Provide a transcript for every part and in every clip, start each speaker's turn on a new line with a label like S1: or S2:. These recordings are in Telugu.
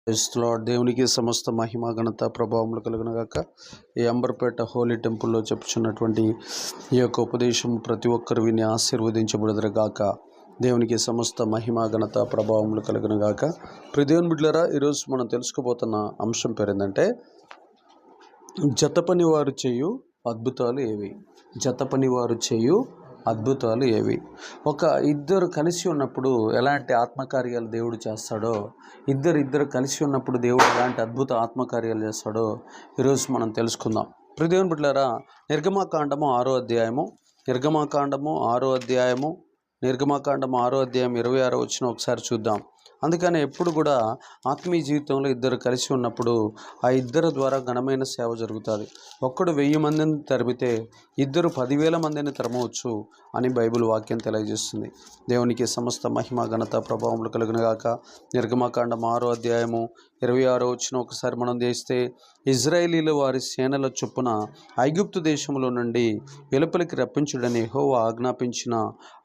S1: లార్డ్. దేవునికి సమస్త మహిమ ఘనత ప్రభావములు కలుగునగాక. ఈ అంబర్పేట హోలీ టెంపుల్లో చెప్పుచున్నటువంటి ఈ యొక్క ఉపదేశం ప్రతి ఒక్కరు విని ఆశీర్వదించబడుదురుగాక. దేవునికి సమస్త మహిమ ఘనత ప్రభావములు కలుగునగాక. ప్రియదేవుని బిడ్డలారా, ఈరోజు మనం తెలుసుకోబోతున్న అంశం పేరు ఏంటంటే, జతపని వారు చేయు అద్భుతాలు ఏవి? జతపని వారు చేయు అద్భుతాలు ఏవి? ఒక ఇద్దరు కలిసి ఉన్నప్పుడు ఎలాంటి ఆత్మకార్యాలు దేవుడు చేస్తాడో, ఇద్దరు కలిసి ఉన్నప్పుడు దేవుడు ఎలాంటి అద్భుత ఆత్మకార్యాలు చేస్తాడో ఈరోజు మనం తెలుసుకుందాం. ప్రియదేవుని బిడ్డలారా, నిర్గమాకాండము 6వ అధ్యాయము 26వ వచనం ఒకసారి చూద్దాం. అందుకని ఎప్పుడు కూడా ఆత్మీయ జీవితంలో ఇద్దరు కలిసి ఉన్నప్పుడు ఆ ఇద్దరు ద్వారా ఘనమైన సేవ జరుగుతుంది. ఒక్కడు 1000 మందిని తరిమితే ఇద్దరు 10,000 మందిని తరమవచ్చు అని బైబిల్ వాక్యం తెలియజేస్తుంది. దేవునికి సమస్త మహిమ ఘనత ప్రభావములు కలుగునగాక. నిర్గమాకాండం 6వ అధ్యాయము 26వ వచనం ఒకసారి మనం చేస్తే, ఇజ్రాయేలీల వారి సేనల చొప్పున ఐగుప్తు దేశంలో నుండి వెలుపలికి రప్పించుడని యెహోవా ఆజ్ఞాపించిన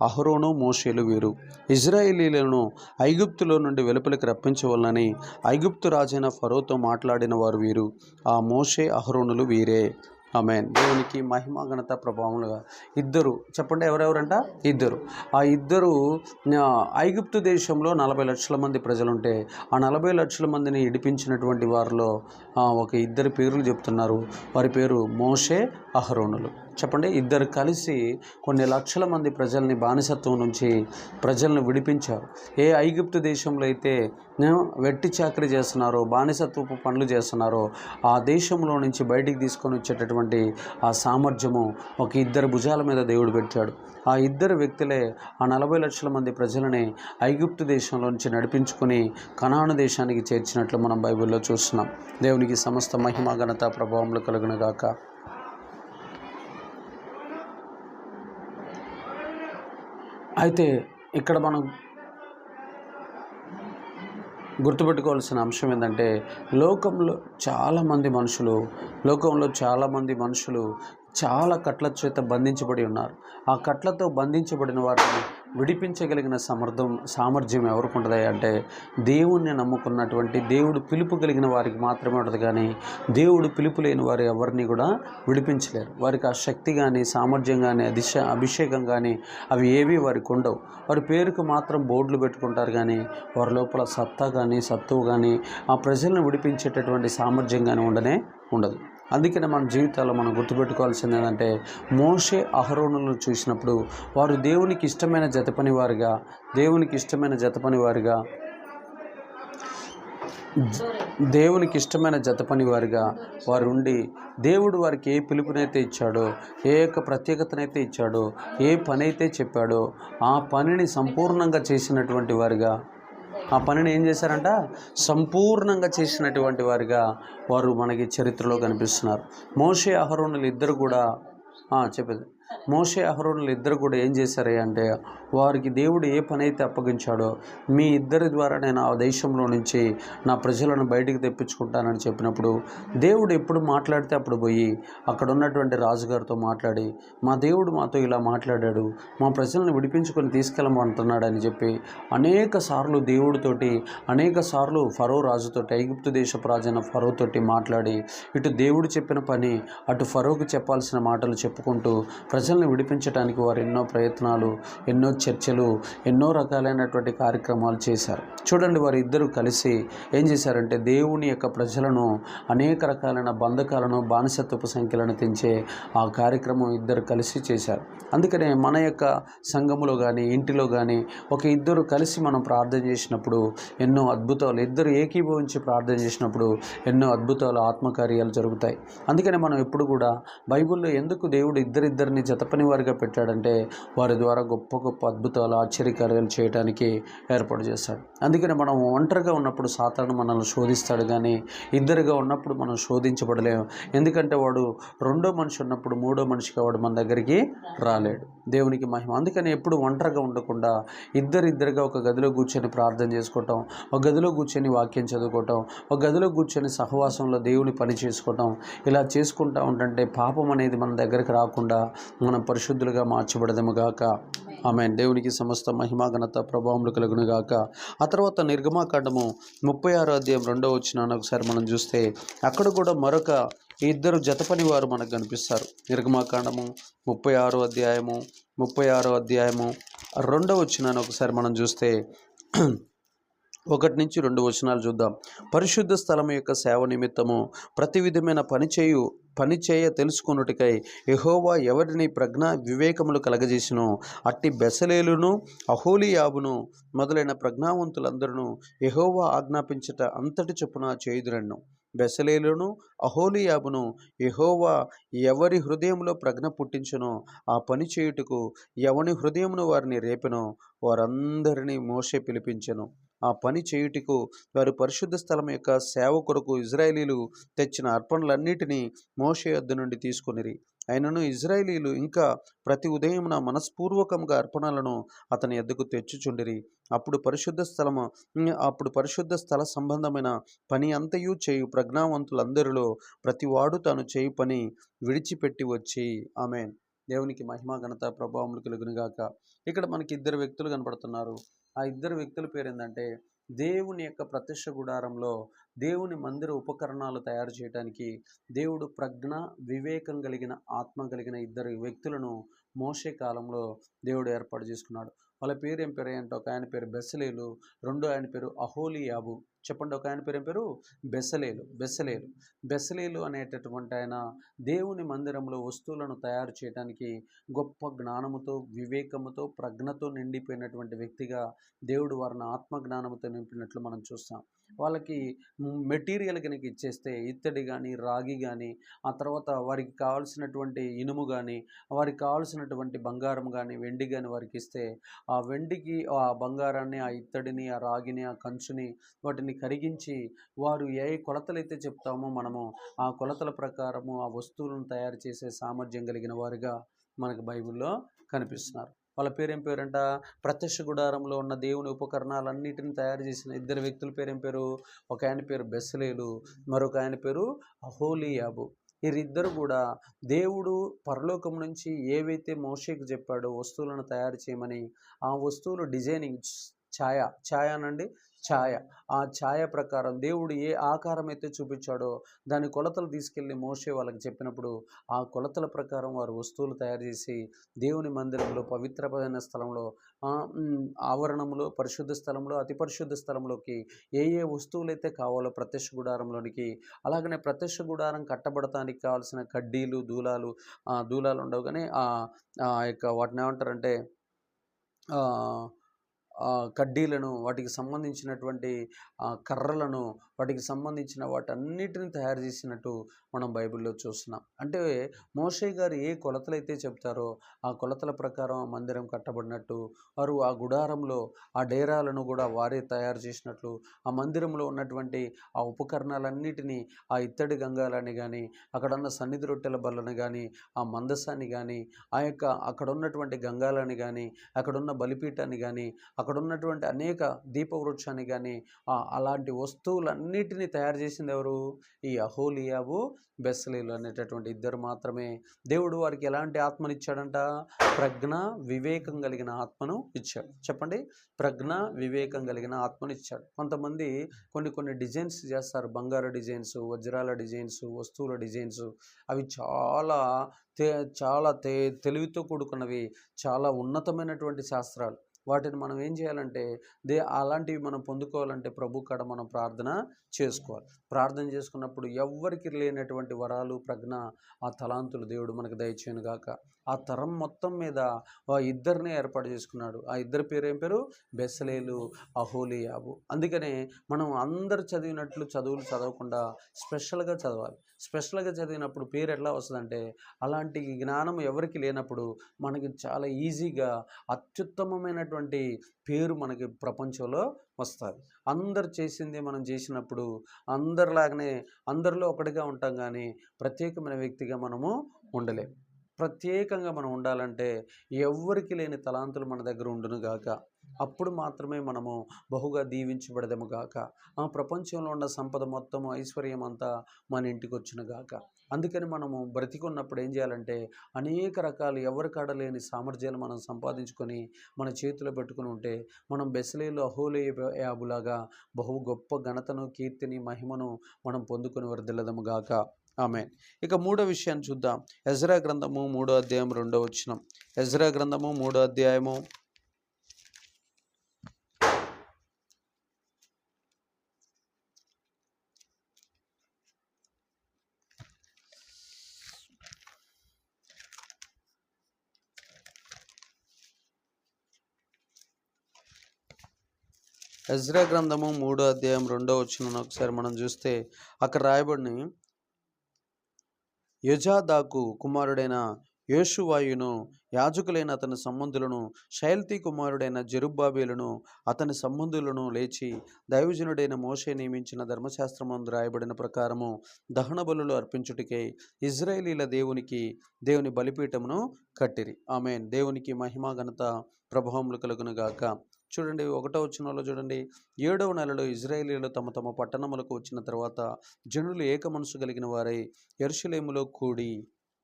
S1: అహరోను మోషేలు వీరు. ఇజ్రాయేలీలను ఐగుప్తులో నుండి వెలుపలికి రప్పించవలనని ఐగుప్తు రాజైన ఫరోతో మాట్లాడిన వారు వీరు. ఆ మోషే అహరోనులు వీరే. ఆమేన్. దేవునికి మహిమ ఘనత ప్రభావములుగా ఇద్దరు చెప్పండి. ఎవరెవరంట? ఇద్దరు. ఆ ఇద్దరు ఐగుప్తు దేశంలో 40 లక్షల మంది ప్రజలుంటే ఆ 40 లక్షల మందిని ఇడిపించినటువంటి వారిలో ఒక ఇద్దరు పేర్లు చెప్తున్నారు. వారి పేరు మోషే, అహరోనులు. చెప్పండి. ఇద్దరు కలిసి కొన్ని లక్షల మంది ప్రజల్ని బానిసత్వం నుంచి ప్రజలను విడిపించారు. ఏ ఐగుప్తు దేశంలో అయితే వెట్టి చాకరీ చేస్తున్నారో, బానిసత్వపు పనులు చేస్తున్నారో, ఆ దేశంలో నుంచి బయటికి తీసుకొని వచ్చేటటువంటి ఆ సామర్థ్యము ఒక ఇద్దరు భుజాల మీద దేవుడు పెట్టాడు. ఆ ఇద్దరు వ్యక్తులే ఆ 40 లక్షల మంది ప్రజలని ఐగుప్తు దేశంలో నుంచి నడిపించుకొని కనాను దేశానికి చేర్చినట్లు మనం బైబిల్లో చూస్తున్నాం. దేవునికి సమస్త మహిమ ఘనత ప్రభావములు కలుగునుగాక. అయితే ఇక్కడ మనం గుర్తుపెట్టుకోవాల్సిన అంశం ఏంటంటే, లోకంలో చాలామంది మనుషులు చాలా కట్ల చేత బంధించబడి ఉన్నారు. ఆ కట్లతో బంధించబడిన వారిని విడిపించగలిగిన సామర్థ్యం ఎవరికి ఉంటుంది అంటే, దేవుణ్ణి నమ్ముకున్నటువంటి దేవుడు పిలుపు కలిగిన వారికి మాత్రమే ఉంటుంది. కానీ దేవుడు పిలుపు లేని వారు ఎవరిని కూడా విడిపించలేరు. వారికి ఆ శక్తి కానీ, సామర్థ్యం కానీ, అభిషేకం కానీ అవి ఏవి వారికి ఉండవు. వారి పేరుకు మాత్రం బోర్డులు పెట్టుకుంటారు, కానీ వారి లోపల సత్తా కానీ, సత్తువు కానీ, ఆ ప్రజలను విడిపించేటటువంటి సామర్థ్యం కానీ ఉండదు. అందుకనే మన జీవితాల్లో మనం గుర్తుపెట్టుకోవాల్సింది ఏంటంటే, మోషే అహరోనులను చూసినప్పుడు వారు దేవునికి ఇష్టమైన జతపని వారిగా వారు ఉండి, దేవుడు వారికి ఏ పిలుపునైతే ఇచ్చాడో, ఏ యొక్క ప్రత్యేకతనైతే ఇచ్చాడో, ఏ పని అయితే చెప్పాడో ఆ పనిని సంపూర్ణంగా చేసినటువంటి వారిగా, ఆ పనిని ఏం చేశారంట? సంపూర్ణంగా చేసినటువంటి వారిగా వారు మనకి చరిత్రలో కనిపిస్తున్నారు. మోషే అహరోనులు ఇద్దరు కూడా ఏం చేశారు అంటే, వారికి దేవుడు ఏ పని అయితే అప్పగించాడో, మీ ఇద్దరి ద్వారా నేను ఆ దేశంలో నుంచి నా ప్రజలను బయటికి తెప్పించుకుంటానని చెప్పినప్పుడు, దేవుడు ఎప్పుడు మాట్లాడితే అప్పుడు పోయి అక్కడ ఉన్నటువంటి రాజుగారితో మాట్లాడి, మా దేవుడు మాతో ఇలా మాట్లాడాడు, మా ప్రజలను విడిపించుకొని తీసుకెళ్ళమంటున్నాడని చెప్పి అనేక సార్లు ఫరో రాజుతోటి, ఐగుప్తు దేశపు రాజైన ఫరోతోటి మాట్లాడి, ఇటు దేవుడు చెప్పిన పని, అటు ఫరోకు చెప్పాల్సిన మాటలు చెప్పుకుంటూ ప్రజల్ని విడిపించడానికి వారు ఎన్నో ప్రయత్నాలు, ఎన్నో చర్చలు, ఎన్నో రకాలైనటువంటి కార్యక్రమాలు చేశారు. చూడండి, వారు ఇద్దరు కలిసి ఏం చేశారంటే, దేవుని యొక్క ప్రజలను అనేక రకాలైన బంధకాలను, బానిసత్వపు సంఖ్యలను తెంచే ఆ కార్యక్రమం ఇద్దరు కలిసి చేశారు. అందుకనే మన యొక్క సంఘములో కానీ, ఇంటిలో కానీ ఒక ఇద్దరు కలిసి మనం ప్రార్థన చేసినప్పుడు ఎన్నో అద్భుతాలు, ఇద్దరు ఏకీభవించి ప్రార్థన చేసినప్పుడు ఎన్నో అద్భుతాలు, ఆత్మకార్యాలు జరుగుతాయి. అందుకనే మనం ఎప్పుడు కూడా బైబిల్లో ఎందుకు దేవుడు ఇద్దరిని జతపని వారిగా పెట్టాడంటే, వారి ద్వారా గొప్ప అద్భుతాలు, ఆశ్చర్యకార్యాలు చేయడానికి ఏర్పాటు చేస్తాడు. అందుకని మనం ఒంటరిగా ఉన్నప్పుడు సాతాను మనల్ని శోధిస్తాడు, కానీ ఇద్దరుగా ఉన్నప్పుడు మనం శోధించబడలేము. ఎందుకంటే వాడు రెండో మనిషి ఉన్నప్పుడు మూడో మనిషిగా వాడు మన దగ్గరికి రాలేడు. దేవునికి మహిమ. అందుకని ఎప్పుడు ఒంటరిగా ఉండకుండా ఇద్దరుగా ఒక గదిలో కూర్చొని ప్రార్థన చేసుకోవటం, ఒక గదిలో కూర్చొని వాక్యం చదువుకోవటం, ఒక గదిలో కూర్చొని సహవాసంలో దేవుని పని చేసుకోవటం, ఇలా చేసుకుంటూ ఉంటుంటే పాపం అనేది మన దగ్గరికి రాకుండా మనం పరిశుద్ధులుగా మార్చబడదము గాక. ఆమేన్. దేవునికి సమస్త మహిమ ఘనత ప్రభావములు కలుగును గాక. ఆ తర్వాత నిర్గమాకాండము 36వ అధ్యాయం 2వ వచనాన్ని ఒకసారి మనం చూస్తే అక్కడ కూడా మరొక ఇద్దరు జతపని వారు మనకు కనిపిస్తారు. నిర్గమాకాండము 36వ అధ్యాయము 2వ వచనాన్ని ఒకసారి మనం చూస్తే 1 నుంచి 2 వచనాలు చూద్దాం. పరిశుద్ధ స్థలం యొక్క సేవ నిమిత్తము ప్రతి విధమైన పని చేయ తెలుసుకొనుటకై యెహోవా ఎవరిని ప్రజ్ఞ వివేకములు కలగజేసినో అట్టి బెసలేలును అహోలీయాబును మొదలైన ప్రజ్ఞావంతులందరూ యెహోవా ఆజ్ఞాపించట అంతటి చొప్పున చేయుదురన్ను. బెసలేలును అహోలీయాబును యెహోవా ఎవరి హృదయంలో ప్రజ్ఞ పుట్టించునో ఆ పని చేయుటకు ఎవని హృదయమును వారిని రేపెనో వారందరినీ మోషే పిలిపించెను. ఆ పని చేయుటకు వారు పరిశుద్ధ స్థలం యొక్క సేవ కొరకు ఇజ్రాయేలీలు తెచ్చిన అర్పణలన్నిటినీ మోషే యొద్ద నుండి తీసుకొనిరి. అయినను ఇజ్రాయేలీలు ఇంకా ప్రతి ఉదయమున మనస్పూర్వకంగా అర్పణలను అతని యొద్దకు తెచ్చుచుండిరి. అప్పుడు పరిశుద్ధ స్థల సంబంధమైన పని అంతయు చేయు ప్రజ్ఞావంతులందరిలో ప్రతివాడు తాను చేయు పని విడిచిపెట్టి వచ్చి. ఆమేన్. దేవునికి మహిమ ఘనత ప్రభావములు కలుగునుగాక. ఇక్కడ మనకి ఇద్దరు వ్యక్తులు కనపడుతున్నారు. ఆ ఇద్దరు వ్యక్తుల పేరు ఏంటంటే దేవుని యొక్క ప్రత్యక్ష గుడారంలో దేవుని మందిర ఉపకరణాలు తయారు చేయడానికి దేవుడు ప్రజ్ఞ వివేకం కలిగిన ఆత్మ కలిగిన ఇద్దరు వ్యక్తులను మోషే కాలంలో దేవుడు ఏర్పాటు చేసుకున్నాడు. వాళ్ళ పేరు ఏం పేరు అంటే ఒక ఆయన పేరు బెసలేలు, రెండో ఆయన పేరు అహోలీయాబు. చెప్పండి, ఒక ఆయన పేరు ఏం పేరు? బెసలేలు అనేటటువంటి ఆయన దేవుని మందిరంలో వస్తువులను తయారు చేయడానికి గొప్ప జ్ఞానముతో వివేకముతో ప్రజ్ఞతో నిండిపోయినటువంటి వ్యక్తిగా దేవుడు వారిని ఆత్మ జ్ఞానంతో నింపినట్లు మనం చూస్తాం. వాళ్ళకి మెటీరియల్ కనుక ఇచ్చేస్తే ఇత్తడి కానీ రాగి కానీ ఆ తర్వాత వారికి కావాల్సినటువంటి ఇనుము కానీ వారికి కావాల్సినటువంటి బంగారం కానీ వెండి కానీ వారికి ఇస్తే ఆ వెండికి ఆ బంగారాన్ని ఆ ఇత్తడిని ఆ రాగిని ఆ కంచుని వాటిని కరిగించి వారు ఏ కొలతలైతే చెప్తామో మనము ఆ కొలతల ప్రకారము ఆ వస్తువులను తయారు చేసే సామర్థ్యం కలిగిన వారుగా మనకు బైబిల్లో కనిపిస్తున్నారు. వాళ్ళ పేరేం పేరంట? ప్రత్యక్ష గుడారంలో ఉన్న దేవుని ఉపకరణాలన్నిటిని తయారు చేసిన ఇద్దరు వ్యక్తుల పేరేం పేరు? ఒక ఆయన పేరు బెసలేలు, మరొక ఆయన పేరు అహోలీయాబు. వీరిద్దరు కూడా దేవుడు పరలోకం నుంచి ఏవైతే మోషేకు చెప్పాడో వస్తువులను తయారు చేయమని ఆ వస్తువులు డిజైనింగ్ ఛాయ ఆ ఛాయ ప్రకారం దేవుడు ఏ ఆకారం అయితే చూపించాడో దాని కొలతలు తీసుకెళ్ళి మోషే వాళ్ళకి చెప్పినప్పుడు ఆ కొలతల ప్రకారం వారు వస్తువులు తయారు చేసి దేవుని మందిరంలో పవిత్రమైన స్థలంలో ఆవరణంలో పరిశుద్ధ స్థలంలో అతి పరిశుద్ధ స్థలంలోకి ఏ వస్తువులు అయితే కావాలో ప్రత్యక్ష గుడారంలోనికి, అలాగనే ప్రత్యక్ష గుడారం కట్టబడటానికి కావాల్సిన కడ్డీలు దూలాలు ఉండవు కానీ యొక్క వాటిని ఏమంటారంటే కడ్డీలను, వాటికి సంబంధించినటువంటి కర్రలను, వాటికి సంబంధించిన వాటన్నిటిని తయారు చేసినట్టు మనం బైబిల్లో చూస్తున్నాం. అంటే మోషే గారు ఏ కొలతలైతే చెప్తారో ఆ కొలతల ప్రకారం ఆ మందిరం కట్టబడినట్టు, వారు ఆ గుడారంలో ఆ డేరాలను కూడా వారే తయారు చేసినట్లు, ఆ మందిరంలో ఉన్నటువంటి ఆ ఉపకరణాలన్నిటినీ ఆ ఇత్తడి గంగాలని కానీ అక్కడ ఉన్న సన్నిధి రొట్టెల బల్లని కానీ ఆ మందసాన్ని కానీ అక్కడ ఉన్నటువంటి గంగాలని కానీ అక్కడున్న బలిపీఠాన్ని కానీ అక్కడ ఉన్నటువంటి అనేక దీపవృక్షాన్ని కానీ అలాంటి వస్తువులన్నిటినీ తయారు చేసింది ఎవరు? ఈ అహోలీయాబు బెసలేలు అనేటటువంటి ఇద్దరు మాత్రమే. దేవుడు వారికి ఎలాంటి ఆత్మనిచ్చాడంట? ప్రజ్ఞ వివేకం కలిగిన ఆత్మను ఇచ్చాడు. చెప్పండి, ప్రజ్ఞ వివేకం కలిగిన ఆత్మను ఇచ్చాడు. కొంతమంది కొన్ని డిజైన్స్ చేస్తారు, బంగారు డిజైన్స్, వజ్రాల డిజైన్స్, వస్తువుల డిజైన్స్. అవి చాలా తెలివితో కూడుకున్నవి, చాలా ఉన్నతమైనటువంటి శాస్త్రాలు. వాటిని మనం ఏం చేయాలంటే అలాంటివి మనం పొందుకోవాలంటే ప్రభు కాడ మనం ప్రార్థన చేసుకోవాలి. ప్రార్థన చేసుకున్నప్పుడు ఎవ్వరికి లేనటువంటి వరాలు ప్రజ్ఞ ఆ తలాంతులు దేవుడు మనకు దయచేయను గాక. ఆ తరం మొత్తం మీద ఇద్దరిని ఏర్పాటు చేసుకున్నాడు. ఆ ఇద్దరి పేరు ఏం పేరు? బెసలేలు, అహోలీయాబు. అందుకనే మనం అందరు చదివినట్లు చదువులు చదవకుండా స్పెషల్గా చదవాలి. స్పెషల్గా చదివినప్పుడు పేరు ఎట్లా వస్తుందంటే అలాంటి జ్ఞానం ఎవరికి లేనప్పుడు మనకి చాలా ఈజీగా అత్యుత్తమమైనటువంటి పేరు మనకి ప్రపంచంలో వస్తుంది. అందరు చేసింది మనం చేసినప్పుడు అందరిలాగానే అందరిలో ఒకటిగా ఉంటాం, కానీ ప్రత్యేకమైన వ్యక్తిగా మనము ఉండలేం. ప్రత్యేకంగా మనం ఉండాలంటే ఎవ్వరికి లేని తలాంతులు మన దగ్గర ఉండును గాక. అప్పుడు మాత్రమే మనము బహుగా దీవించబడదము గాక. ఆ ప్రపంచంలో ఉన్న సంపద మొత్తము, ఐశ్వర్యం అంతా మన ఇంటికి వచ్చును గాక. అందుకని మనము బ్రతికున్నప్పుడు ఏం చేయాలంటే అనేక రకాలు ఎవరి కాడ లేని సామర్థ్యాలు మనం సంపాదించుకొని మన చేతిలో పెట్టుకుని ఉంటే మనం బెసలేలు అహోలీయాబులాగా బహు గొప్ప ఘనతను, కీర్తిని, మహిమను మనం పొందుకొని వర్ధిల్లదము గాక. ఆమేన్. ఇక మూడో విషయాన్ని చూద్దాం. ఎజ్రా గ్రంథము 3వ అధ్యాయం 2వ వచనం. ఎజ్రా గ్రంథము 3వ అధ్యాయము 3వ వచనం ఒకసారి మనం చూస్తే అక్కడ రాయబడిన యజాదాకు కుమారుడైన యేషువాయును, యాజకులైన అతని సంబంధులను, షయల్తీ కుమారుడైన జెరుబ్బాబెలును అతని సంబంధులను లేచి దైవజనుడైన మోషే నియమించిన ధర్మశాస్త్రమందు రాయబడిన ప్రకారము దహన బలులు అర్పించుటకై ఇజ్రాయేలీల దేవుని బలిపీఠమును కట్టిరి. ఆమేన్. దేవునికి మహిమ, ఘనత, ప్రభావములు కలుగును గాక. చూడండి 1వ వచనంలో చూడండి, 7వ నెలలో ఇజ్రాయేలీలు తమ తమ పట్టణములకు వచ్చిన తర్వాత జనులు ఏక మనసు కలిగిన వారై యెరూషలేములో కూడి,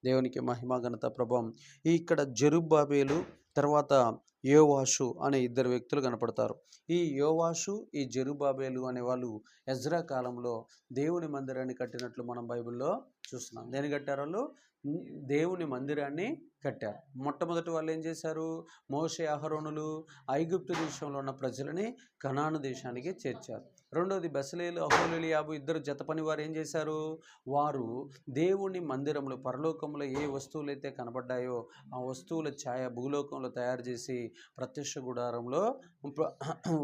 S1: దేవునికి మహిమ, ఘనత, ప్రభావం. ఇక్కడ జెరుబ్బాబెలు తర్వాత యోవాషు అనే ఇద్దరు వ్యక్తులు కనపడతారు. ఈ యోవాషు, ఈ జెరుబ్బాబెలు అనే వాళ్ళు ఎజ్రా కాలంలో దేవుని మందిరాన్ని కట్టినట్లు మనం బైబిల్లో చూస్తున్నాం. దేని కట్టారు వాళ్ళు? దేవుని మందిరాన్ని కట్టారు. మొట్టమొదటి వాళ్ళు ఏం చేశారు? మోషే, అహరోనులు ఐగుప్తు దేశంలో ఉన్న ప్రజలని కనాను దేశానికి చేర్చారు. రెండోది బెసలేలు, అహోలీయాబు ఇద్దరు జత పని వారు ఏం చేశారు? వారు దేవుని మందిరంలో పరలోకంలో ఏ వస్తువులైతే కనబడ్డాయో ఆ వస్తువుల ఛాయ భూలోకంలో తయారు చేసి ప్రత్యక్ష గుడారంలో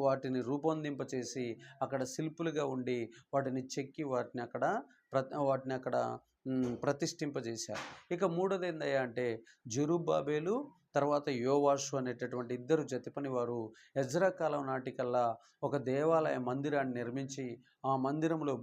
S1: వాటిని రూపొందింపచేసి అక్కడ శిల్పులుగా ఉండి వాటిని చెక్కి వాటిని అక్కడ ప్రతిష్ఠింపజేశారు. ఇక మూడోది ఏందయ్యా అంటే జెరుబ్బాబెలు తర్వాత యోవాషు అనేటటువంటి ఇద్దరు జతిపని వారు ఎజ్రా కాలం నాటికల్లా ఒక దేవాలయ మందిరాన్ని నిర్మించి ఆ మందిరంలో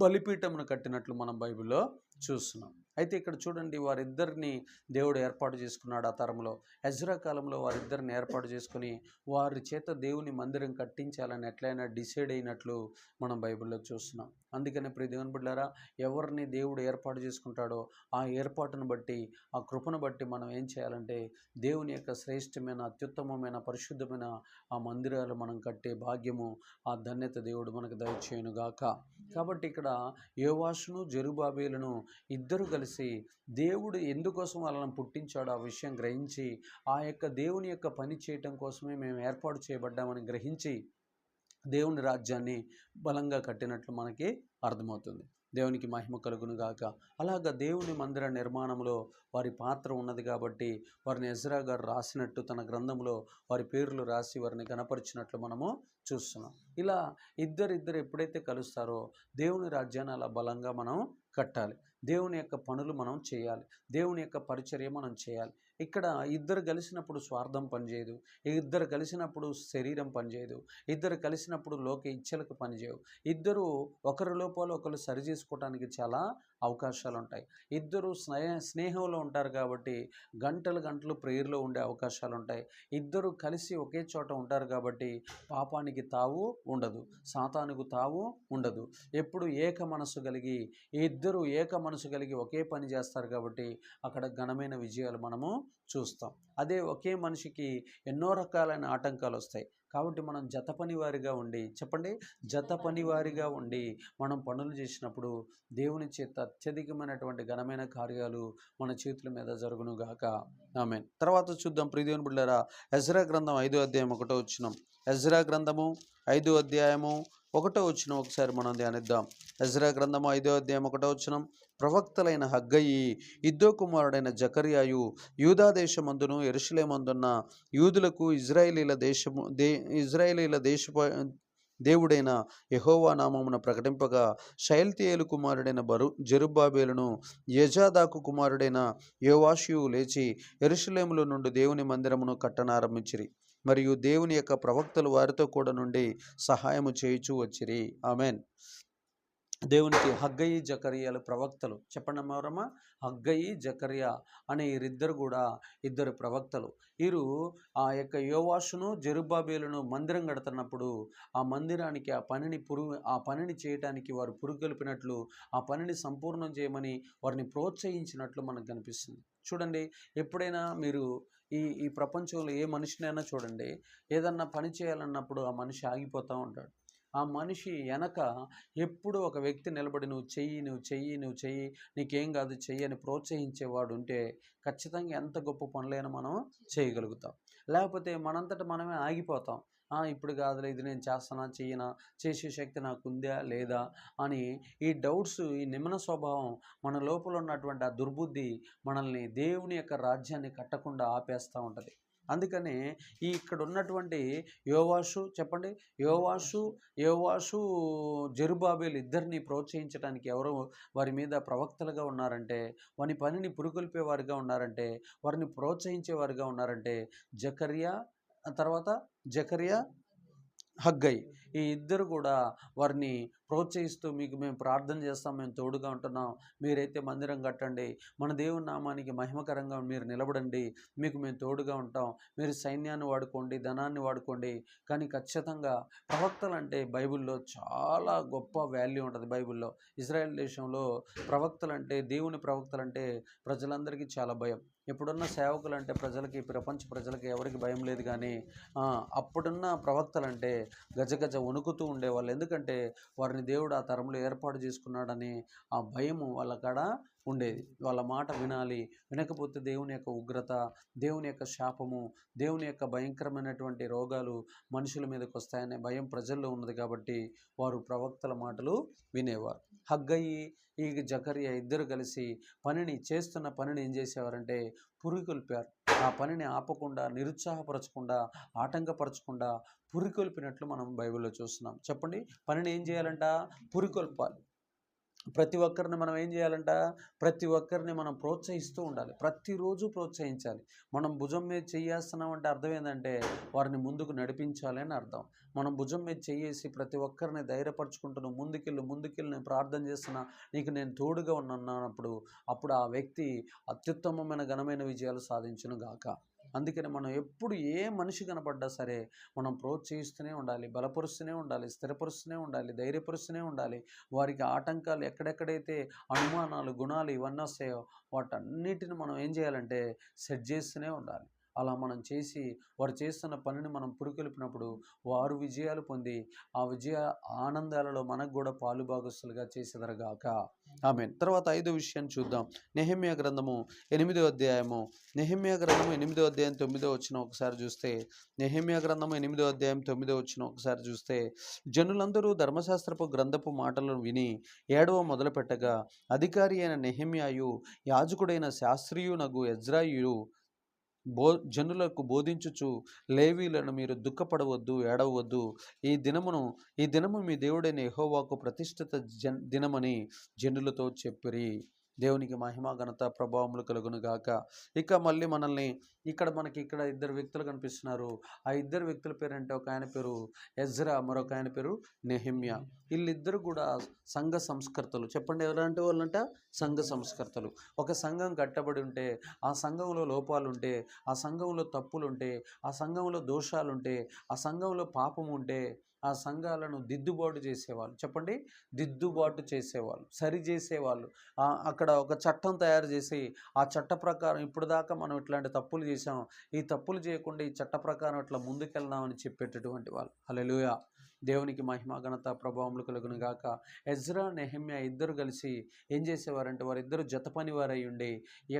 S1: బలిపీఠమును కట్టినట్లు మనం బైబిల్లో చూస్తున్నాం. అయితే ఇక్కడ చూడండి, వారిద్దరిని దేవుడు ఏర్పాటు చేసుకున్నాడు. ఆ తరంలో ఎజ్రా కాలంలో వారిద్దరిని ఏర్పాటు చేసుకుని వారి చేత దేవుని మందిరం కట్టించాలని ఎట్లయినా డిసైడ్ అయినట్లు మనం బైబిల్లో చూస్తున్నాం. అందుకనే ప్రియ దేవుని బిడ్డలారా, ఎవరిని దేవుడు ఏర్పాటు చేసుకుంటాడో ఆ ఏర్పాటును బట్టి, ఆ కృపను బట్టి మనం ఏం చేయాలంటే దేవుని యొక్క శ్రేష్టమైన, అత్యుత్తమమైన, పరిశుద్ధమైన ఆ మందిరాలు మనం కట్టే భాగ్యము, ఆ ధన్యత దేవుడు మనకు దయచేయును గాక. కాబట్టి ఇక్కడ యోవాషును, జెరుబ్బాబెలును ఇద్దరు కలిసి దేవుడు ఎందుకోసం వాళ్ళని పుట్టించాడో ఆ విషయం గ్రహించి ఆ యొక్క దేవుని యొక్క పని చేయటం కోసమే మేము ఏర్పాటు చేయబడ్డామని గ్రహించి దేవుని రాజ్యాన్ని బలంగా కట్టినట్లు మనకి అర్థమవుతుంది. దేవునికి మహిమ కలుగును గాక. అలాగా దేవుని మందిర నిర్మాణంలో వారి పాత్ర ఉన్నది కాబట్టి వారిని ఎజ్రా గారు రాసినట్టు తన గ్రంథంలో వారి పేర్లు రాసి వారిని కనపరిచినట్లు మనము చూస్తున్నాం. ఇలా ఇద్దరు ఎప్పుడైతే కలుస్తారో దేవుని రాజ్యాన్ని అలా బలంగా మనం కట్టాలి. దేవుని యొక్క పనులు మనం చేయాలి. దేవుని యొక్క పరిచర్య మనం చేయాలి. ఇక్కడ ఇద్దరు కలిసినప్పుడు స్వార్థం పనిచేయదు. ఇద్దరు కలిసినప్పుడు శరీరం పనిచేయదు. ఇద్దరు కలిసినప్పుడు లోక ఇచ్చలకు పనిచేయవు. ఇద్దరు ఒకరి లోపాలు ఒకరు సరి చేసుకోవడానికి చాలా అవకాశాలు ఉంటాయి. ఇద్దరు స్నేహంలో ఉంటారు కాబట్టి గంటలు ప్రేయర్లో ఉండే అవకాశాలు ఉంటాయి. ఇద్దరు కలిసి ఒకే చోట ఉంటారు కాబట్టి పాపానికి తావు ఉండదు, సాతానుకు తావు ఉండదు. ఎప్పుడు ఏక మనసు కలిగి ఒకే పని చేస్తారు కాబట్టి అక్కడ ఘనమైన విజయాలు మనము చూస్తాం. అదే ఒకే మనిషికి ఎన్నో రకాలైన ఆటంకాలు వస్తాయి. కాబట్టి మనం జత పనివారిగా ఉండి మనం పనులు చేసినప్పుడు దేవుని చేత అత్యధికమైనటువంటి ఘనమైన కార్యాలు మన చేతుల మీద జరుగును గాక. ఆమేన్. తర్వాత చూద్దాం ప్రియ దేవుని బిడ్డలారా, ఎజ్రా గ్రంథం 5వ అధ్యాయం 1వ వచనం. ఎజ్రా గ్రంథము 5వ అధ్యాయము 1వ వచనం ఒకసారి మనం ధ్యానిద్దాం. ఎజ్రా గ్రంథము 5వ అధ్యాయం 1వ వచనం. ప్రవక్తలైన హగ్గయి, ఇద్దో కుమారుడైన జకర్యాయు యూదా దేశమందును యెరూషలేమందున్న యూదులకు ఇజ్రాయేలీల దేవుడైన యెహోవా నామమున ప్రకటింపగా షయల్తీయేలు కుమారుడైన జెరుబ్బాబెలును, యజాదాకు కుమారుడైన యోవాషు లేచి యెరూషలేములో నుండి దేవుని మందిరమును కట్టనారంభించిరి. మరియు దేవుని యొక్క ప్రవక్తలు వారితో కూడా నుండి సహాయము చేయుచూ వచ్చిరి. ఆమెన్. దేవునికి హగ్గయి జకర్యాలు ప్రవక్తలు. చెప్పండి ఎవరమ్మా? హగ్గయి జకర్యా అనే వీరిద్దరు కూడా ఇద్దరు ప్రవక్తలు. వీరు ఆ యొక్క యోవాషును జెరుబ్బాబేలును మందిరం కడుతున్నప్పుడు ఆ మందిరానికి ఆ పనిని చేయటానికి వారు పురుగొల్పినట్లు, ఆ పనిని సంపూర్ణం చేయమని వారిని ప్రోత్సహించినట్లు మనకు కనిపిస్తుంది. చూడండి, ఎప్పుడైనా మీరు ఈ ఈ ప్రపంచంలో ఏ మనిషినైనా చూడండి, ఏదన్నా పని చేయాలన్నప్పుడు ఆ మనిషి ఆగిపోతూ ఉంటాడు. ఆ మనిషి వెనక ఎప్పుడు ఒక వ్యక్తి నిలబడి నువ్వు చెయ్యి, నువ్వు చెయ్యి, నువ్వు చెయ్యి, నీకేం కాదు చెయ్యి అని ప్రోత్సహించేవాడు ఉంటే ఖచ్చితంగా ఎంత గొప్ప పనులైనా మనం చేయగలుగుతాం. లేకపోతే మనంతట మనమే ఆగిపోతాం. ఇప్పుడు కాదులే, ఇది నేను చేస్తానా చెయ్యనా, చేసే శక్తి నాకు ఉందా లేదా అని ఈ డౌట్స్, ఈ నిమ్న స్వభావం, మన లోపల ఉన్నటువంటి ఆ దుర్బుద్ధి మనల్ని దేవుని యొక్క రాజ్యాన్ని కట్టకుండా ఆపేస్తూ ఉంటుంది. అందుకనే ఇక్కడ ఉన్నటువంటి యోవాషు, చెప్పండి, యోవాషు యోవాషు జెరుబ్బాబేలు ఇద్దరిని ప్రోత్సహించడానికి ఎవరు వారి మీద ప్రవక్తలుగా ఉన్నారంటే, వారి పనిని పురుగొల్పేవారుగా ఉన్నారంటే, వారిని ప్రోత్సహించేవారుగా ఉన్నారంటే జకర్యా, తర్వాత జకర్యా, హగ్గై. ఈ ఇద్దరు కూడా వారిని ప్రోత్సహిస్తూ, మీకు మేము ప్రార్థన చేస్తాం, మేము తోడుగా ఉంటున్నాం, మీరైతే మందిరం కట్టండి, మన దేవుని నామానికి మహిమకరంగా మీరు నిలబడండి, మీకు మేము తోడుగా ఉంటాం, మీరు సైన్యాన్ని వాడుకోండి, ధనాన్ని వాడుకోండి. కానీ ఖచ్చితంగా ప్రవక్తలు అంటే బైబిల్లో చాలా గొప్ప వాల్యూ ఉంటుంది. బైబిల్లో ఇజ్రాయెల్ దేశంలో ప్రవక్తలు అంటే, దేవుని ప్రవక్తలు అంటే ప్రజలందరికీ చాలా భయం. ఇప్పుడున్న సేవకులు అంటే ప్రజలకి, ప్రపంచ ప్రజలకి ఎవరికి భయం లేదు. కానీ అప్పుడున్న ప్రవక్తలంటే గజగజ వణుకుతూ ఉండేవాళ్ళు. ఎందుకంటే వారిని దేవుడు ఆ తరంలో ఏర్పాటు చేసుకున్నాడని ఆ భయము వాళ్ళ కాడ ఉండేది. వాళ్ళ మాట వినాలి, వినకపోతే దేవుని యొక్క ఉగ్రత, దేవుని యొక్క శాపము, దేవుని యొక్క భయంకరమైనటువంటి రోగాలు మనుషుల మీదకి వస్తాయనే భయం ప్రజల్లో ఉన్నది. కాబట్టి వారు ప్రవక్తల మాటలు వినేవారు. హగ్గయి, ఈ జకర్యా ఇద్దరు కలిసి చేస్తున్న పనిని ఏం చేసేవారంటే పురికొల్పారు. ఆ పనిని ఆపకుండా, నిరుత్సాహపరచకుండా, ఆటంకపరచకుండా పురికొల్పినట్లు మనం బైబిల్లో చూస్తున్నాం. చెప్పండి, పనిని ఏం చేయాలంట? పురికొల్పాలి. ప్రతి ఒక్కరిని మనం ఏం చేయాలంట? ప్రతి ఒక్కరిని మనం ప్రోత్సహిస్తూ ఉండాలి. ప్రతిరోజు ప్రోత్సహించాలి. మనం భుజం మీద చెయ్యేస్తున్నాం అంటే అర్థం ఏంటంటే వారిని ముందుకు నడిపించాలి అని అర్థం. మనం భుజం మీద చెయ్యేసి ప్రతి ఒక్కరిని ధైర్యపరచుకుంటూ ముందుకెళ్ళు, నేను ప్రార్థన చేస్తున్నా, నీకు నేను తోడుగా ఉన్నప్పుడు అప్పుడు ఆ వ్యక్తి అత్యుత్తమమైన ఘనమైన విజయాలు సాధించును గాక. అందుకని మనం ఎప్పుడు ఏ మనిషి కనపడ్డా సరే మనం ప్రోత్సహిస్తూనే ఉండాలి, బలపరుస్తూనే ఉండాలి, స్థిరపరుస్తూనే ఉండాలి, ధైర్యపరుస్తూనే ఉండాలి. వారికి ఆటంకాలు ఎక్కడెక్కడైతే అనుమానాలు, గుణాలు ఇవన్నీ వస్తాయో వాటన్నిటిని మనం ఏం చేయాలంటే సెట్ చేస్తూనే ఉండాలి. అలా మనం చేసి వారు చేస్తున్న పనిని మనం పురికొల్పినప్పుడు వారు విజయాలు పొంది ఆ విజయ ఆనందాలలో మనకు కూడా పాలుభాగస్తులుగా చేసేదరగాక. ఆమేన్. తర్వాత 5వ విషయాన్ని చూద్దాం. నెహెమ్యా గ్రంథము 8వ అధ్యాయము. నెహెమ్యా గ్రంథము 8వ అధ్యాయం 9వ వచనం ఒకసారి చూస్తే, నెహెమ్యా గ్రంథము 8వ అధ్యాయం 9వ వచనం ఒకసారి చూస్తే, జనులందరూ ధర్మశాస్త్రపు గ్రంథపు మాటలను విని ఏడవ మొదలుపెట్టగా అధికారి అయిన నెహెమ్యాయు, యాజకుడైన శాస్త్రియునగు ఎజ్రాయియు జనులకు బోధించుచు, లేవీలను మీరు దుఃఖపడవద్దు, ఏడవద్దు, ఈ దినము మీ దేవుడైన యెహోవాకు ప్రతిష్ఠిత దినమని జనులతో చెప్పిరి. దేవునికి మహిమ, ఘనత, ప్రభావములు కలుగును గాక. ఇక మళ్ళీ మనకి ఇక్కడ ఇద్దరు వ్యక్తులు కనిపిస్తున్నారు. ఆ ఇద్దరు వ్యక్తుల పేరంటే ఒక ఆయన పేరు ఎజ్రా, మరొక ఆయన పేరు నెహెమ్యా. వీళ్ళిద్దరు కూడా సంఘ సంస్కర్తలు. చెప్పండి, ఎవరంటే వాళ్ళంట సంఘ సంస్కర్తలు. ఒక సంఘం కట్టబడి ఉంటే, ఆ సంఘంలో లోపాలుంటే, ఆ సంఘంలో తప్పులుంటే, ఆ సంఘంలో దోషాలుంటే, ఆ సంఘంలో పాపం ఉంటే ఆ సంఘాలను దిద్దుబాటు చేసేవాళ్ళు. చెప్పండి, దిద్దుబాటు చేసేవాళ్ళు, సరి చేసేవాళ్ళు. అక్కడ ఒక చట్టం తయారు చేసి ఆ చట్ట ప్రకారం ఇప్పుడు దాకా మనం ఇట్లాంటి తప్పులు చేసాం, ఈ తప్పులు చేయకుండా ఈ చట్ట ప్రకారం ఇట్లా ముందుకెళ్దామని చెప్పేటటువంటి వాళ్ళు. హల్లెలూయా. దేవునికి మహిమ, ఘనత, ప్రభావములు కలుగును గాక. ఎజ్రా, నెహెమ్యా ఇద్దరు కలిసి ఏం చేసేవారంటే వారిద్దరు జత పని వారై ఉండి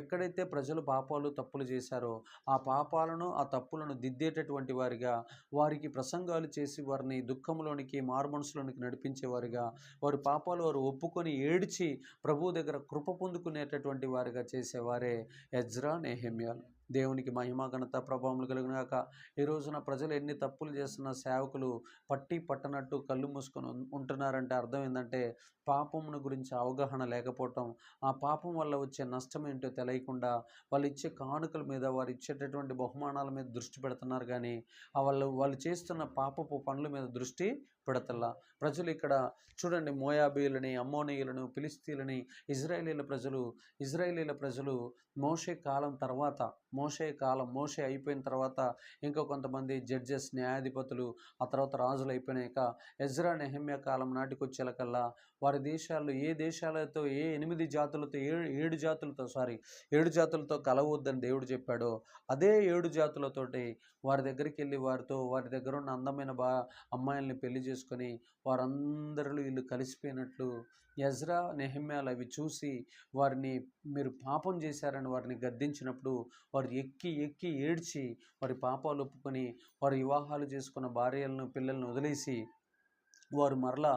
S1: ఎక్కడైతే ప్రజలు పాపాలు తప్పులు చేశారో ఆ పాపాలను, ఆ తప్పులను దిద్దేటటువంటి వారిగా, వారికి ప్రసంగాలు చేసి వారిని దుఃఖంలోనికి, మారుమనసులోనికి నడిపించేవారిగా, వారి పాపాలు వారు ఒప్పుకొని ఏడ్చి ప్రభువు దగ్గర కృప పొందుకునేటటువంటి వారిగా చేసేవారే ఎజ్రా, నెహెమ్యాలు. దేవునికి మహిమ, ఘనత, ప్రభావములు కలుగునాక. ఈ రోజున ప్రజలు ఎన్ని తప్పులు చేస్తున్న సేవకులు పట్టనట్టు కళ్ళు మూసుకొని ఉంటున్నారంటే అర్థం ఏంటంటే పాపమును గురించి అవగాహన లేకపోవటం, ఆ పాపం వల్ల వచ్చే నష్టం ఏంటో తెలియకుండా వాళ్ళు ఇచ్చే కానుకల మీద, వారు ఇచ్చేటటువంటి బహుమానాల మీద దృష్టి పెడుతున్నారు. కానీ వాళ్ళు చేస్తున్న పాపపు పనుల మీద దృష్టి పెడతల్లా. ప్రజలు ఇక్కడ చూడండి, మోయాబీయులని, అమ్మోనీయులను, ఫిలిస్తీయులని, ఇజ్రాయేలీల ప్రజలు మోషే కాలం తర్వాత, మోషే అయిపోయిన తర్వాత ఇంకా కొంతమంది జడ్జెస్, న్యాయాధిపతులు, ఆ తర్వాత రాజులు అయిపోయినాక ఎజ్రా నెహెమ్యా కాలం నాటికి వచ్చేలకల్లా వారి దేశాల్లో ఏ దేశాలతో, ఏ 8 జాతులతో, 7 జాతులతో కలవద్దని దేవుడు చెప్పాడో అదే 7 జాతులతోటి వారి దగ్గరికి వెళ్ళి వారి దగ్గర ఉన్న అందమైన అమ్మాయిల్ని పెళ్లి చేసుకొని వారందరిలో వీళ్ళు కలిసిపోయినట్లు ఎజ్రా నెహెమ్యాలు అవి చూసి వారిని మీరు పాపం చేశారని వారిని గద్దించినప్పుడు వారు ఎక్కి ఏడ్చి వారి పాపాలు ఒప్పుకొని వారు వివాహాలు చేసుకున్న భార్యలను, పిల్లలను వదిలేసి వారు మరలా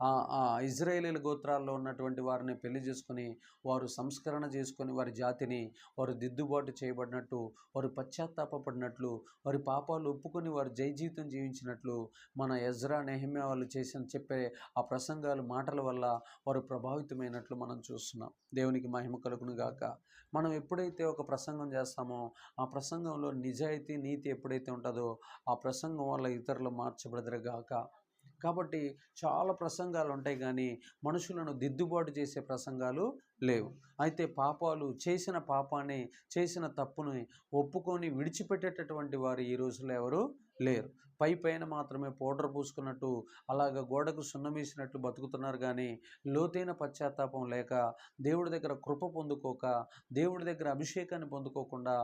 S1: ఆ ఇజ్రాయేలీల గోత్రాల్లో ఉన్నటువంటి వారిని పెళ్లి చేసుకొని వారు సంస్కరణ చేసుకొని వారి జాతిని వారు దిద్దుబాటు చేయబడినట్టు, వారు పశ్చాత్తాపడినట్లు, వారి పాపాలు ఒప్పుకొని వారు జీవితం జీవించినట్లు మన ఎజ్రా నెహెమ్యా వాళ్ళు చెప్పే ఆ ప్రసంగాలు, మాటల వల్ల వారు ప్రభావితమైనట్లు మనం చూస్తున్నాం. దేవునికి మహిమ కలుగును గాక. మనం ఎప్పుడైతే ఒక ప్రసంగం చేస్తామో ఆ ప్రసంగంలో నిజాయితీ, నీతి ఎప్పుడైతే ఉంటుందో ఆ ప్రసంగం వల్ల ఇతరులు మార్చబడదురు గాక. కాబట్టి చాలా ప్రసంగాలు ఉంటాయి కానీ మనుషులను దిద్దుబాటు చేసే ప్రసంగాలు లేవు. అయితే చేసిన పాపాన్ని, చేసిన తప్పుని ఒప్పుకొని విడిచిపెట్టేటటువంటి వారు ఈ రోజుల్లో ఎవరు లేరు. పైన మాత్రమే పౌడర్ పూసుకున్నట్టు, అలాగ గోడకు సున్నమేసినట్లు బతుకుతున్నారు కానీ లోతైన పశ్చాత్తాపం లేక, దేవుడి దగ్గర కృప పొందుకోక, దేవుడి దగ్గర అభిషేకాన్ని పొందుకోకుండా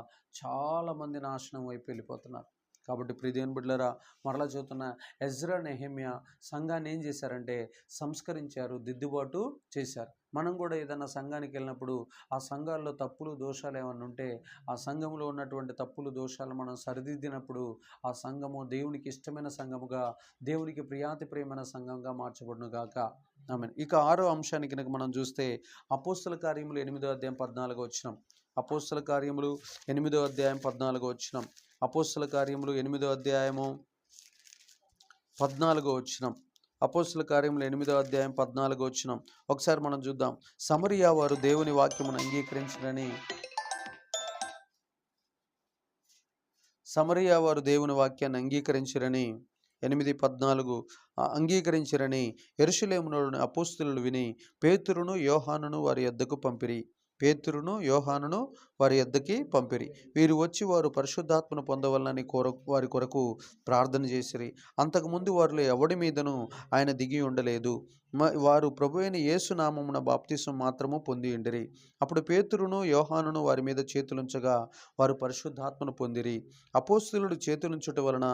S1: చాలామంది నాశనం వైపు వెళ్ళిపోతున్నారు. కాబట్టి ప్రియదేవుని బిడ్డలారా, మరలా చెబుతున్న, ఎజ్రా నెహెమ్యా సంఘాన్ని ఏం చేశారంటే సంస్కరించారు, దిద్దుబాటు చేశారు. మనం కూడా ఏదైనా సంఘానికి వెళ్ళినప్పుడు ఆ సంఘాల్లో తప్పులు, దోషాలు ఏమన్నా ఉంటే ఆ సంఘంలో ఉన్నటువంటి తప్పులు, దోషాలు మనం సరిదిద్దినప్పుడు ఆ సంఘము దేవునికి ఇష్టమైన సంఘముగా, దేవునికి ప్రియమైన సంఘంగా మార్చబడును గాక. ఆమేన్. ఇక 6వ అంశానికి కనుక మనం చూస్తే అపోస్తల కార్యములు 8వ అధ్యాయం 14వ వచనం. అపోస్తల కార్యములు 8వ అధ్యాయం 14వ వచనం. అపోస్తల కార్యములు 8వ అధ్యాయము 14వ వచనం. అపోస్తల కార్యములు 8వ అధ్యాయం 14వ వచనం. ఒకసారి మనం చూద్దాం. సమరియా వారు దేవుని వాక్యమును అంగీకరించిరని, సమరియా వారు దేవుని వాక్యాన్ని అంగీకరించిరని 8:14 అంగీకరించిరని యెరూషలేములోని అపోస్తలులు విని పేతురును యోహానును వారి యొద్దకు పంపిరి. వారి యొద్దకి పంపిరి. వీరు వచ్చి వారు పరిశుద్ధాత్మను పొందవలనని వారి కొరకు ప్రార్థన చేసిరి. అంతకుముందు వారిలో ఎవడి మీదను ఆయన దిగి ఉండలేదు. వారు ప్రభువైన యేసు నామమున బాప్తిసం మాత్రము పొంది ఉండిరి. అప్పుడు పేతురును యోహానును వారి మీద చేతులుంచగా వారు పరిశుద్ధాత్మను పొందిరి. అపోస్తలుడు చేతులుంచుట వలన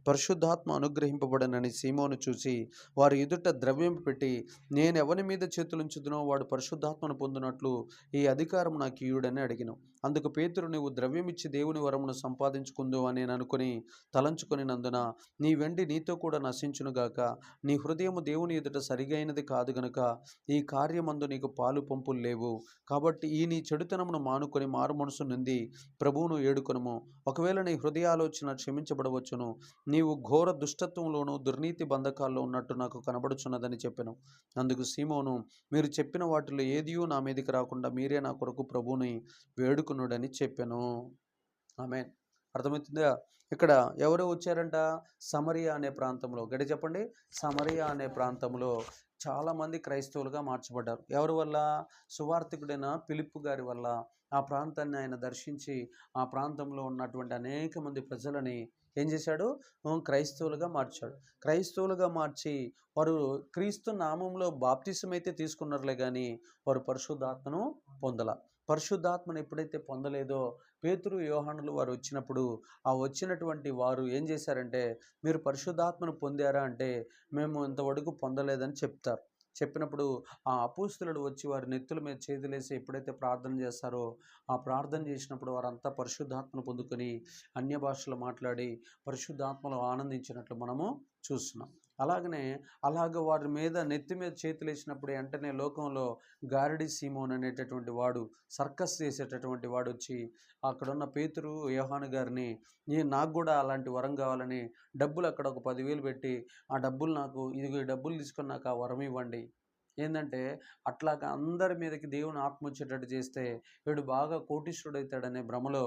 S1: పరిశుద్ధాత్మ అనుగ్రహింపబడనని సీమోను చూసి వారి ఎదుట ద్రవ్యం పెట్టి, నేను ఎవరి మీద చేతులుంచుదునో వాడు పరిశుద్ధాత్మను పొందినట్లు ఈ అధికారం నాకు ఇయ్యుడని అడిగిను. అందుకు పేతురు, నీవు ద్రవ్యమిచ్చి దేవుని వరమును సంపాదించుకుందు అని నేను తలంచుకొని నందున నీ వెండి నీతో కూడా నశించునుగాక. నీ హృదయము దేవుని ఎదుట సరిగైనది కాదు గనుక ఈ కార్యమందు నీకు పాలు పంపులు లేవు. కాబట్టి ఈ నీ చెడుతనమును మానుకొని మారు మనసు నుండి ప్రభువును ఏడుకొనుము. ఒకవేళ నీ హృదయాలోచన క్షమించబడవచ్చును. నీవు ఘోర దుష్టత్వంలోను దుర్నీతి బంధకాల్లో ఉన్నట్టు నాకు కనబడుచున్నదని చెప్పెను. అందుకు సీమోను, మీరు చెప్పిన వాటిలో ఏదియూ నా మీదకి రాకుండా మీరే నా కొరకు ప్రభువుని వేడుకునుడని చెప్పెను. ఆమేన్. అర్థమవుతుందా? ఇక్కడ ఎవరు వచ్చారంట? సమరియా అనే ప్రాంతంలో, గడి చెప్పండి, సమరియా అనే ప్రాంతంలో చాలామంది క్రైస్తవులుగా మార్చబడ్డారు. ఎవరి వల్ల? సువార్థికుడైన ఫిలిప్పు గారి వల్ల. ఆ ప్రాంతాన్ని ఆయన దర్శించి ఆ ప్రాంతంలో ఉన్నటువంటి అనేక మంది ప్రజలని ఏం చేశాడు? క్రైస్తవులుగా మార్చాడు. క్రైస్తవులుగా మార్చి వారు క్రీస్తు నామంలో బాప్తిసం అయితే తీసుకున్నారులే కానీ వారు పరిశుద్ధాత్మను పొందల. పరిశుద్ధాత్మను ఎప్పుడైతే పొందలేదో పేతురు, యోహానులు వారు వచ్చినప్పుడు ఆ వచ్చినటువంటి వారు ఏం చేశారంటే, మీరు పరిశుద్ధాత్మను పొందారా అంటే మేము ఇంతవరకు పొందలేదని చెప్తారు. చెప్పినప్పుడు ఆ అపోస్తలుడు వచ్చి వారి నెత్తుల మీద చేతులేసి ఎప్పుడైతే ప్రార్థన చేస్తారో ఆ ప్రార్థన చేసినప్పుడు వారంతా పరిశుద్ధాత్మను పొందుకొని అన్య భాషలు మాట్లాడి పరిశుద్ధాత్మలో ఆనందించినట్లు మనము చూస్తున్నాం. అలాగ వారి మీద నెత్తి మీద చేతులు వేసినప్పుడు వెంటనే లోకంలో గారడి సీమోన్ అనేటటువంటి వాడు, సర్కస్ చేసేటటువంటి వాడు వచ్చి అక్కడున్న పేతురు, యోహాను గారిని, నాకు కూడా అలాంటి వరం కావాలని డబ్బులు అక్కడ ఒక 10,000 పెట్టి, ఆ డబ్బులు నాకు, ఇదిగో ఈ డబ్బులు తీసుకొని నాకు ఆ వరం ఇవ్వండి, ఏంటంటే అట్లాగా అందరి మీదకి దేవుని ఆత్మ వచ్చేటట్టు చేస్తే వీడు బాగా కోటీశ్వరుడవుతాడనే భ్రమలో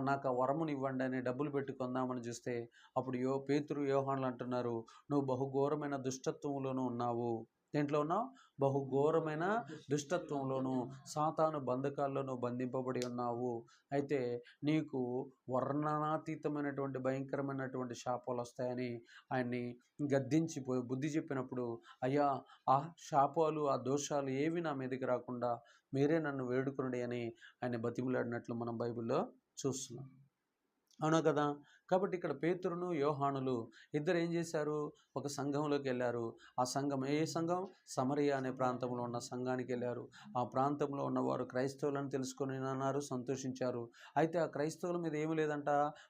S1: నాకు ఆ వరముని ఇవ్వండి అని డబ్బులు పెట్టి కొందామని చూస్తే అప్పుడు పేతురు యోహానులు అంటున్నారు, నువ్వు బహుఘోరమైన దుష్టత్వంలోనూ ఉన్నావు. దేంట్లో ఉన్నావు? బహుఘోరమైన దుష్టత్వంలోను సాతాను బంధకాల్లోనూ బంధింపబడి ఉన్నావు. అయితే నీకు వర్ణనాతీతమైనటువంటి భయంకరమైనటువంటి శాపాలు వస్తాయని ఆయన్ని గద్దించి బుద్ధి చెప్పినప్పుడు, అయ్యా ఆ శాపాలు ఆ దోషాలు ఏవి నా మీదకి రాకుండా మీరే నన్ను వేడుకునుడి అని ఆయన బతిమిలాడినట్లు మనం బైబిల్లో చూస్తున్నాం. అవునా కదా? కాబట్టి ఇక్కడ పేతురును యోహానులు ఇద్దరు ఏం చేశారు? ఒక సంఘంలోకి వెళ్ళారు. ఆ సంఘం ఏ సంఘం? సమరియా అనే ప్రాంతంలో ఉన్న సంఘానికి వెళ్ళారు. ఆ ప్రాంతంలో ఉన్నవారు క్రైస్తవులను తెలుసుకొని అన్నారు, సంతోషించారు. అయితే ఆ క్రైస్తవుల మీద ఏమి లేదంట,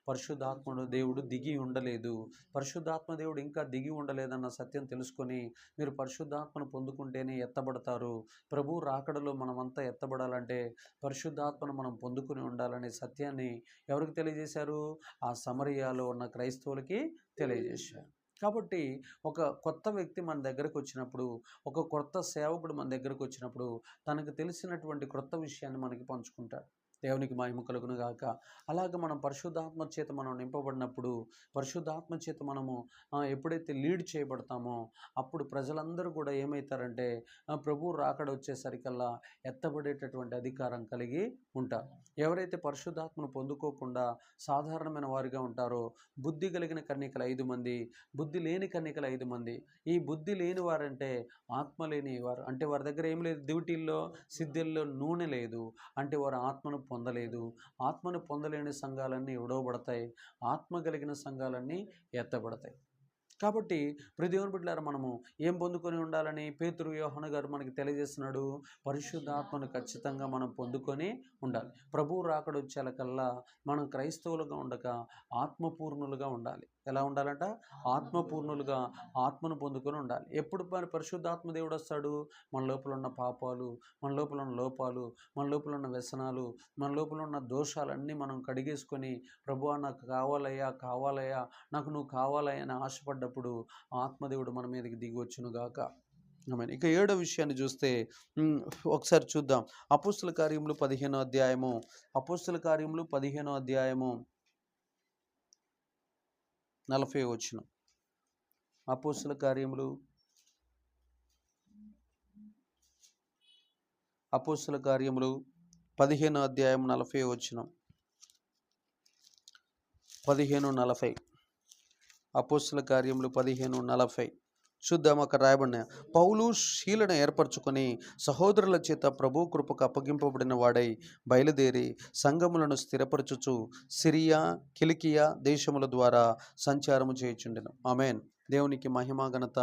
S1: పరిశుద్ధాత్ముడు దేవుడు దిగి ఉండలేదు. పరిశుద్ధాత్మ దేవుడు ఇంకా దిగి ఉండలేదన్న సత్యం తెలుసుకొని మీరు పరిశుద్ధాత్మను పొందుకుంటేనే ఎత్తబడతారు. ప్రభు రాకడలో మనమంతా ఎత్తబడాలంటే పరిశుద్ధాత్మను మనం పొందుకుని ఉండాలనే సత్యాన్ని ఎవరికి తెలియజేశారు? ఆ సమరయాలో ఉన్న క్రైస్తవులకి తెలియజేశారు. కాబట్టి ఒక కొత్త వ్యక్తి మన దగ్గరకు వచ్చినప్పుడు, ఒక కొత్త సేవకుడు మన దగ్గరకు వచ్చినప్పుడు తనకు తెలిసినటువంటి క్రొత్త విషయాన్ని మనకి పంచుకుంటాడు. దేవునికి మహిమ కలుగును గాక. అలాగ మనం పరిశుద్ధాత్మ చేత మనం నింపబడినప్పుడు, పరిశుద్ధాత్మ చేత మనము ఎప్పుడైతే లీడ్ చేయబడతామో అప్పుడు ప్రజలందరూ కూడా ఏమవుతారంటే ప్రభు రాకడ వచ్చేసరికల్లా ఎత్తబడేటటువంటి అధికారం కలిగి ఉంటారు. ఎవరైతే పరిశుద్ధాత్మను పొందుకోకుండా సాధారణమైన వారిగా ఉంటారో, బుద్ధి కలిగిన కన్యకలు 5 మంది, బుద్ధి లేని కన్యకలు 5 మంది. ఈ బుద్ధి లేని వారంటే ఆత్మ లేని వారు, అంటే వారి దగ్గర ఏం లేదు, దివిటీల్లో సిద్ధుల్లో నూనె లేదు, అంటే వారు ఆత్మను పొందలేదు. ఆత్మను పొందలేని సంఘాలన్నీ విడవబడతాయి, ఆత్మ కలిగిన సంఘాలన్నీ ఎత్తబడతాయి. కాబట్టి దేవుని బిడ్డలారా మనము ఏం పొందుకొని ఉండాలని పేతురు యోహాను గారు మనకి తెలియజేస్తున్నాడు? పరిశుద్ధాత్మను ఖచ్చితంగా మనం పొందుకొని ఉండాలి. ప్రభువు రాకడ వచ్చేలకల్లా మనం క్రైస్తవులుగా ఉండక ఆత్మపూర్ణులుగా ఉండాలి. ఎలా ఉండాలంట? ఆత్మపూర్ణులుగా ఆత్మను పొందుకొని ఉండాలి. ఎప్పుడు మరి పరిశుద్ధాత్మ దేవుడు వస్తాడు? మన లోపల ఉన్న పాపాలు, మన లోపల ఉన్న లోపాలు, మన లోపల ఉన్న వ్యసనాలు, మన లోపల ఉన్న దోషాలన్నీ మనం కడిగేసుకొని, ప్రభువా నాకు కావాలయ్యా కావాలయ్యా నాకు నువ్వు కావాలయ్యా అని ఆశపడ్డప్పుడు ఆత్మదేవుడు మన మీదకి దిగి వచ్చునుగాక. ఆమేన్. ఇక 7వ విషయాన్ని చూస్తే ఒకసారి చూద్దాం. అపోస్తుల కార్యములు 15వ అధ్యాయము, అపోస్తుల కార్యములు 15వ అధ్యాయము 40వ వచనం. అపోస్తుల కార్యములు 15వ అధ్యాయం 40వ వచనం. 15:40. అపోస్తుల కార్యములు 15:40 చూద్దాం. అక్కడ రాయబడిన, పౌలు శీలను ఏర్పరచుకొని సహోదరుల చేత ప్రభు కృపకు అప్పగింపబడిన వాడై బయలుదేరి సంఘములను స్థిరపరచుచు సిరియా కిలికియా దేశముల ద్వారా సంచారము చేయుచుండెను. ఆమేన్. దేవునికి మహిమ ఘనత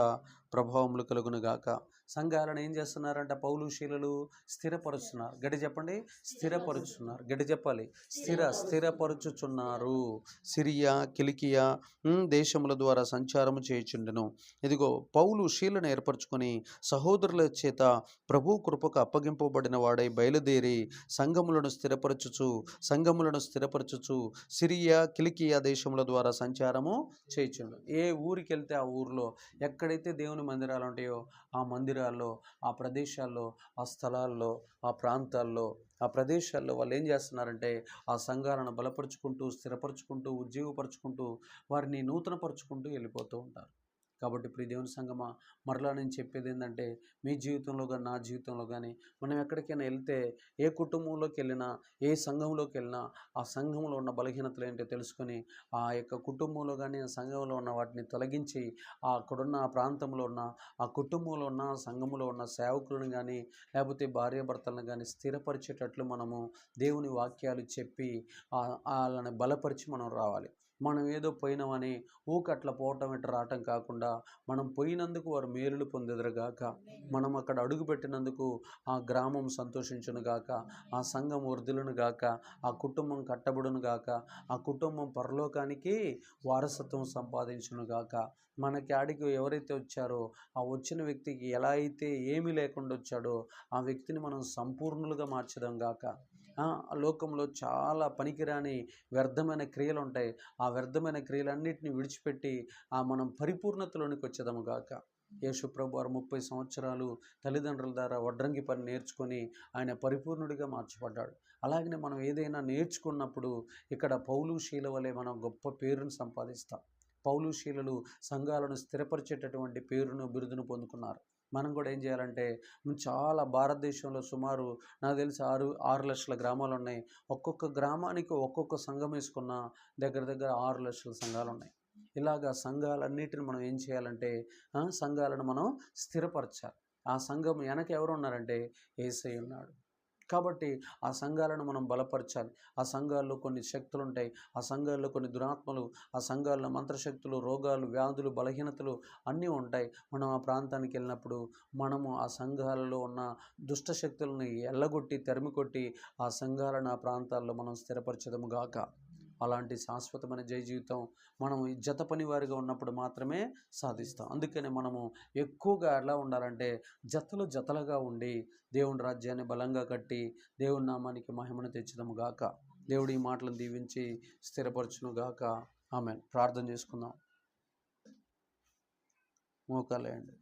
S1: ప్రభావములు కలుగును గాక. సంఘాలను ఏం చేస్తున్నారంట? పౌలు శీలలు స్థిరపరుస్తున్నారు. గడి చెప్పండి, స్థిరపరుచున్నారు. గడి చెప్పాలి, స్థిరపరుచుచున్నారు. సిరియా కిలికియా దేశముల ద్వారా సంచారము చేయుచుండెను. ఇదిగో పౌలు శీలను ఏర్పరచుకొని సహోదరుల చేత ప్రభు కృపకు అప్పగింపబడిన వాడై బయలుదేరి సంఘములను స్థిరపరచుచు సిరియా కిలికియా దేశముల ద్వారా సంచారము చేయుచుండు. ఏ ఊరికి వెళ్తే ఆ ఊరిలో ఎక్కడైతే దేవుని మందిరాలు ఉంటాయో ఆ మందిరాల్లో, ఆ ప్రదేశాల్లో, ఆ స్థలాల్లో, ఆ ప్రాంతాల్లో, ఆ ప్రదేశాల్లో వాళ్ళు ఏం చేస్తున్నారంటే ఆ సంఘాలను బలపరుచుకుంటూ, స్థిరపరచుకుంటూ, ఉజ్జీవపరుచుకుంటూ, వారిని నూతనపరుచుకుంటూ వెళ్ళిపోతూ ఉంటారు. కాబట్టి ప్రియ దేవుని సంగమా, మరలా నేను చెప్పేది ఏంటంటే మీ జీవితంలో కానీ నా జీవితంలో కానీ మనం ఎక్కడికైనా వెళ్తే, ఏ కుటుంబంలోకి వెళ్ళినా, ఏ సంఘంలోకి వెళ్ళినా ఆ సంఘంలో ఉన్న బలహీనతలు ఏంటో తెలుసుకొని ఆ యొక్క కుటుంబంలో కానీ ఆ సంఘంలో ఉన్న వాటిని తొలగించి అక్కడున్న ఆ ప్రాంతంలో ఉన్న ఆ కుటుంబంలో ఉన్న సంఘంలో ఉన్న సేవకులను కానీ లేకపోతే భార్యాభర్తలను కానీ స్థిరపరిచేటట్లు మనము దేవుని వాక్యాలు చెప్పి వాళ్ళని బలపరిచి మనం రావాలి. మనం ఏదో పోయినామని ఊకట్ల పోవటం ఇట్లా రావటం కాకుండా, మనం పోయినందుకు వారు మేలులు పొందెదరుగాక, మనం అక్కడ అడుగు పెట్టినందుకు ఆ గ్రామం సంతోషించును గాక, ఆ సంఘం వర్ధిల్లును గాక, ఆ కుటుంబం కట్టబడును గాక, ఆ కుటుంబం పరలోకానికి వారసత్వం సంపాదించును గాక. మనకి ఆడికి ఎవరైతే వచ్చారో ఆ వచ్చిన వ్యక్తికి ఎలా అయితే ఏమీ లేకుండా వచ్చాడో ఆ వ్యక్తిని మనం సంపూర్ణులుగా మార్చదాం గాక. లోకంలో చాలా పనికిరాని వ్యర్థమైన క్రియలు ఉంటాయి. ఆ వ్యర్థమైన క్రియలన్నిటిని విడిచిపెట్టి మనం పరిపూర్ణతలోనికి వచ్చేదాము గాక. యేసు ప్రభు వారు 30 సంవత్సరాలు తల్లిదండ్రుల ద్వారా వడ్రంగి పని నేర్చుకొని ఆయన పరిపూర్ణుడిగా మార్చబడ్డాడు. అలాగనే మనం ఏదైనా నేర్చుకున్నప్పుడు ఇక్కడ పౌలు శీల వలె మనం గొప్ప పేరును సంపాదిస్తాం. పౌలు శీలలు సంఘాలను స్థిరపరిచేటటువంటి పేరును బిరుదును పొందుకున్నారు. మనం కూడా ఏం చేయాలంటే చాలా భారతదేశంలో సుమారు నాకు తెలిసి 6 లక్షల గ్రామాలు ఉన్నాయి. ఒక్కొక్క గ్రామానికి ఒక్కొక్క సంఘం వేసుకున్న దగ్గర దగ్గర 6 లక్షల సంఘాలు ఉన్నాయి. ఇలాగా సంఘాలన్నిటిని మనం ఏం చేయాలంటే సంఘాలను మనం స్థిరపరచాలి. ఆ సంఘం వెనక ఎవరు ఉన్నారంటే యేసయ్య ఉన్నాడు. కాబట్టి ఆ సంఘాలను మనం బలపరచాలి. ఆ సంఘాల్లో కొన్ని శక్తులు ఉంటాయి, ఆ సంఘాల్లో కొన్ని దురాత్మలు, ఆ సంఘాల్లో మంత్రశక్తులు, రోగాలు, వ్యాధులు, బలహీనతలు అన్నీ ఉంటాయి. మనం ఆ ప్రాంతానికి వెళ్ళినప్పుడు మనము ఆ సంఘాలలో ఉన్న దుష్ట శక్తులను ఎల్లగొట్టి తరిమికొట్టి ఆ సంఘాలను ఆ ప్రాంతాల్లో మనం స్థిరపరచదము గాక. అలాంటి శాశ్వతమైన జయ జీవితం మనం జత పని వారిగా ఉన్నప్పుడు మాత్రమే సాధిస్తాం. అందుకని మనము ఎక్కువగా ఎలా ఉండాలంటే జతలుగా ఉండి దేవుని రాజ్యాన్ని బలంగా కట్టి దేవుని నామానికి మహిమను తెచ్చుదాము గాక. దేవుడు ఈ మాటలను దీవించి స్థిరపరచును గాక. ఆమేన్. ప్రార్థన చేసుకుందాం. మోకాలేయండి.